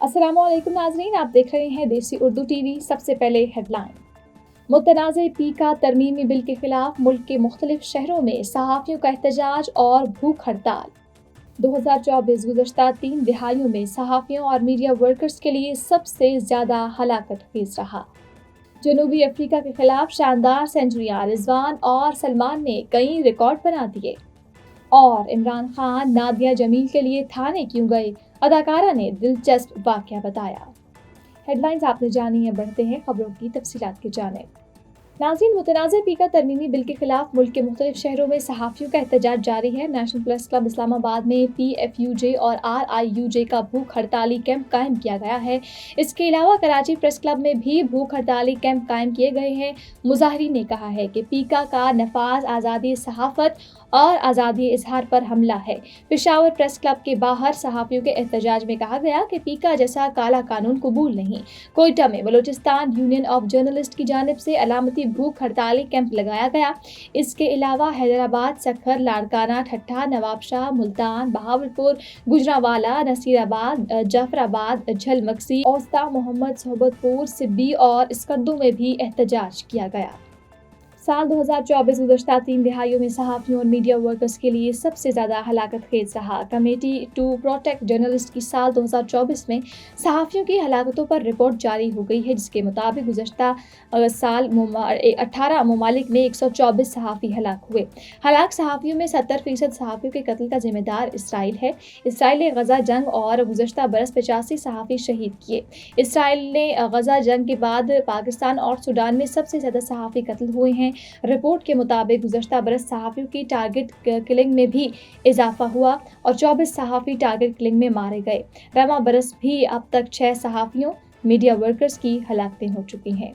अस्सलाम वालेकुम नाज़रीन, आप देख रहे हैं देसी उर्दू टीवी। सबसे पहले हेडलाइन। मुतनाज़ पीका तरमीमी बिल के खिलाफ मुल्क के मुख्तलिफ शहरों में सहाफ़ियों का एहतजाज और भूख हड़ताल। 2024 गुज़श्ता 3 दिहाइयों में सहाफ़ियों और मीडिया वर्कर्स के लिए सबसे ज़्यादा हलाकत खेज़ रहा। जनूबी अफ्रीका के खिलाफ शानदार सेंचुरियां रिजवान और सलमान ने कई रिकॉर्ड बना दिए। और इमरान खान नादिया जमील के लिए थाने क्यों गए, अदाकारा ने दिलचस्प वाकया बताया। हेडलाइंस आपने जानी है, बढ़ते हैं खबरों की तफसीलात की जानिब। नाज़रीन, मुतनाज़ पीका तरमीमी बिल के खिलाफ मुल्क के मुख्तलिफ शहरों में सहाफ़ियों का एहतजाज जारी है। नेशनल प्रेस क्लब इस्लामाबाद में PFUJ और RIUJ का भूख हड़ताली कैंप कायम किया गया है। इसके अलावा कराची प्रेस क्लब में भी भूख हड़ताली कैंप कायम किए गए हैं। मुजाहिरीन ने कहा है कि पीका का नफाज आज़ादी सहाफ़त और आज़ादी इजहार पर हमला है। पेशावर प्रेस क्लब के बाहर सहाफ़ियों के एहतजाज में कहा गया कि पीका जैसा काला कानून कबूल नहीं। कोयटा में बलोचिस्तान यूनियन ऑफ जर्नलिस्ट की जानिब से अलामती भूख हड़ताली कैंप लगाया गया। इसके अलावा हैदराबाद, सखर, लाड़काना, ठट्ठा, नवाबशाह, मुल्तान, बहावलपुर, गुजरांवाला, नसीराबाद, जाफराबाद, झलमक्सी, औस्ता, मोहम्मद सोहबतपुर, सिब्बी और स्कंदू में भी एहतजाज किया गया। साल 2024 गुज़श्ता 3 दिहाइयों में सहाफ़ियों और मीडिया वर्कर्स के लिए सबसे ज़्यादा हलाकत खेज़ रहा। कमेटी टू प्रोटेक्ट जर्नलिस्ट की साल 2024 में सहाफ़ियों की हलाकतों पर रिपोर्ट जारी हो गई है, जिसके मुताबिक गुज़श्ता साल 18 ममालिक में 124 सहाफ़ी हलाक हुए। हलाक सहाफ़ियों में 70% सहाफ़ियों के कत्ल का जिम्मेदार इसराइल है। इसराइल ने गज़ा जंग और गुज़श्ता बरस 85 सहाफ़ी शहीद किए। इसराइल ने गज़ा जंग के बाद पाकिस्तान और सूडान में सबसे ज़्यादा सहाफ़ी कत्ल हुए हैं। रिपोर्ट के मुताबिक गुज़श्ता बरस सहाफ़ियों की टारगेट किलिंग में भी इजाफा हुआ और 24 सहाफ़ी टारगेट किलिंग में मारे गए। रवा बरस भी अब तक 6 सहाफ़ियों मीडिया वर्कर्स की हलाकतें हो चुकी हैं।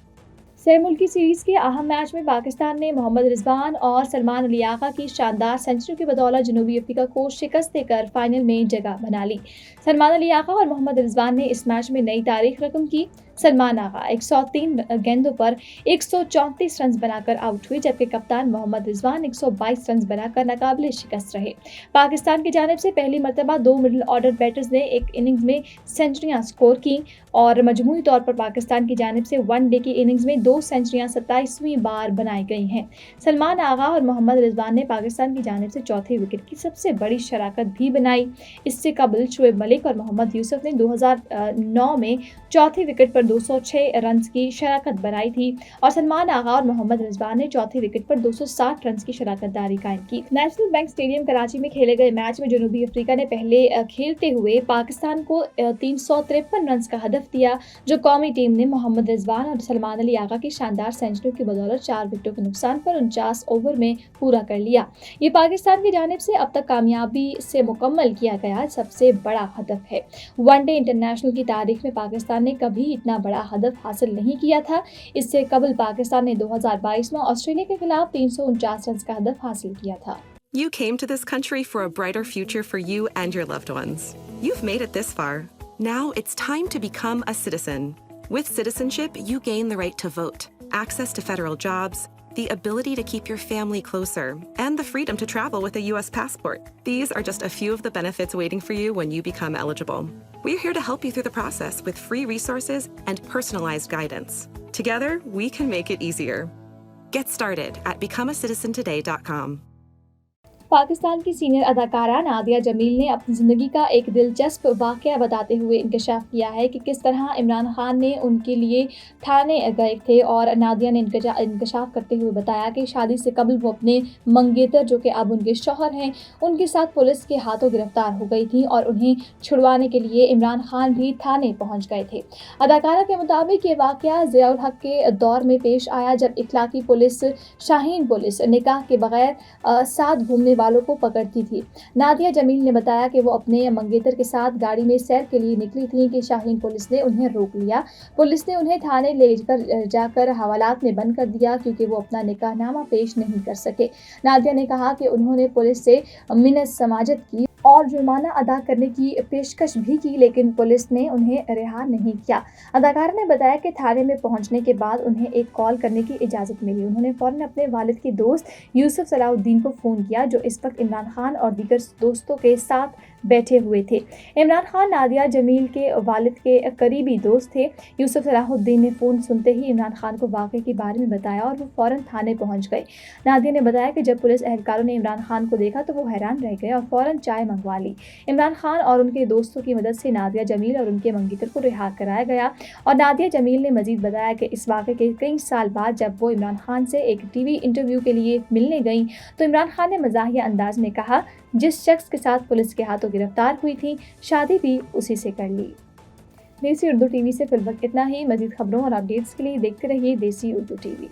सह मुल्की सीरीज़ के अहम मैच में पाकिस्तान ने मोहम्मद रिजवान और सलमान अली आगा की शानदार सेंचुरी की बदौलत जनूबी अफ्रीका को शिकस्त देकर फाइनल में जगह बना ली। सलमान अली आगा और मोहम्मद रिजवान ने इस मैच में नई तारीख रकम की। सलमान आगा 103 गेंदों पर 134 रन बनाकर आउट हुए, जबकि कप्तान मोहम्मद रिजवान 122 रन बनाकर नाकाबिले शिकस्त रहे। पाकिस्तान की जानिब से पहली मरतबा 2 मिडिल ऑर्डर बैटर्स ने एक इनिंग्स में सेंचुरियां स्कोर की और मजमूई तौर पर पाकिस्तान की जानिब से वनडे की इनिंग्स में 2 सेंचुरियां 27वीं बार बनाई गई हैं। सलमान आगा और मोहम्मद रिजवान ने पाकिस्तान की जानिब से चौथे विकेट की सबसे बड़ी शराकत भी बनाई। इससे कबल शुएब मलिक और मोहम्मद यूसुफ ने 2009 में चौथे विकेट पर 206 रन की शराकत बनाई थी और सलमान आगा और मोहम्मद रिजवान ने चौथे विकेट पर 260 रन की शराकतदारी कायम की। नेशनल बैंक स्टेडियम कराची में खेले गए मैच में जनूबी अफ्रीका ने पहले खेलते हुए पाकिस्तान को 353 रन का हदफ दिया, जो कौमी टीम ने मोहम्मद रिजवान और सलमान अली आगा की शानदार सेंचुरी की बदौलत 4 विकेटों के नुकसान पर 49 ओवर में पूरा कर लिया। ये पाकिस्तान की जानिब से अब तक कामयाबी से मुकम्मल किया गया सबसे बड़ा हदफ है। वनडे इंटरनेशनल की तारीख में पाकिस्तान ने कभी इतना बड़ा हदफ हासिल नहीं किया था। इससे कबल पाकिस्तान ने 2022 में ऑस्ट्रेलिया के खिलाफ 349 रन का हदफ हासिल किया था। You came to this country for a brighter future for you and your loved ones. You've made it this far. Now it's time to become a citizen. With citizenship, you gain the right to vote, access to federal jobs, the ability to keep your family closer, and the freedom to travel with a U.S. passport. These are just a few of the benefits waiting for you when you become eligible. We're here to help you through the process with free resources and personalized guidance. Together, we can make it easier. Get started at becomeacitizentoday.com. Pakistan की senior अदाकारा नादिया जमील ने अपनी ज़िंदगी का एक दिलचस्प वाक़या बताते हुए इंकशाफ किया है कि किस तरह इमरान खान ने उनके लिए थाने गए थे। और नादिया ने इंकशाफ करते हुए बताया कि शादी से कबल वो अपने मंगेतर, जो कि अब उनके शौहर हैं, उनके साथ पुलिस के हाथों गिरफ्तार हो गई थी और उन्हें छुड़वाने के लिए इमरान खान भी थाने पहुँच गए थे। अदाकारा के मुताबिक ये वाक़या ज़ियाउल हक के दौर में पेश आया, जब इखलाकी पुलिस शाहीन पुलिस निकाह के बगैर साथ घूमने वालों को पकड़ती थी। नादिया जमील ने बताया कि वो अपने मंगेतर के साथ गाड़ी में सैर के लिए निकली थी कि शाहीन पुलिस ने उन्हें रोक लिया। पुलिस ने उन्हें थाने ले जाकर हवालात में बंद कर दिया क्योंकि वो अपना निकाहनामा पेश नहीं कर सके। नादिया ने कहा कि उन्होंने पुलिस से मिन्नत समाजत की और जुर्माना अदा करने की पेशकश भी की, लेकिन पुलिस ने उन्हें रिहा नहीं किया। अदाकारा ने बताया कि थाने में पहुंचने के बाद उन्हें एक कॉल करने की इजाज़त मिली। उन्होंने फ़ौरन अपने वालिद के दोस्त यूसुफ सलाहुद्दीन को फ़ोन किया, जो इस वक्त इमरान खान और दीगर दोस्तों के साथ بیٹھے ہوئے تھے۔ عمران خان نادیہ جمیل کے والد کے قریبی دوست تھے۔ یوسف صلاح الدین نے فون سنتے ہی عمران خان کو واقعے کے بارے میں بتایا اور وہ فوراً تھانے پہنچ گئے۔ نادیہ نے بتایا کہ جب پولیس اہلکاروں نے عمران خان کو دیکھا تو وہ حیران رہ گئے اور فوراً چائے منگوا لی۔ عمران خان اور ان کے دوستوں کی مدد سے نادیہ جمیل اور ان کے منگیتر کو رہا کرایا گیا، اور نادیہ جمیل نے مزید بتایا کہ اس واقعے کے کئی سال بعد جب وہ عمران خان سے ایک ٹی وی انٹرویو کے لیے ملنے گئیں تو عمران خان نے مزاحیہ انداز میں کہا، جس شخص کے ساتھ پولیس کے ہاتھوں گرفتار ہوئی تھی شادی بھی اسی سے کر لی۔ دیسی اردو ٹی وی سے فی الوقت اتنا ہی۔ مزید خبروں اور اپڈیٹس کے لیے دیکھتے رہیے دیسی اردو ٹی وی۔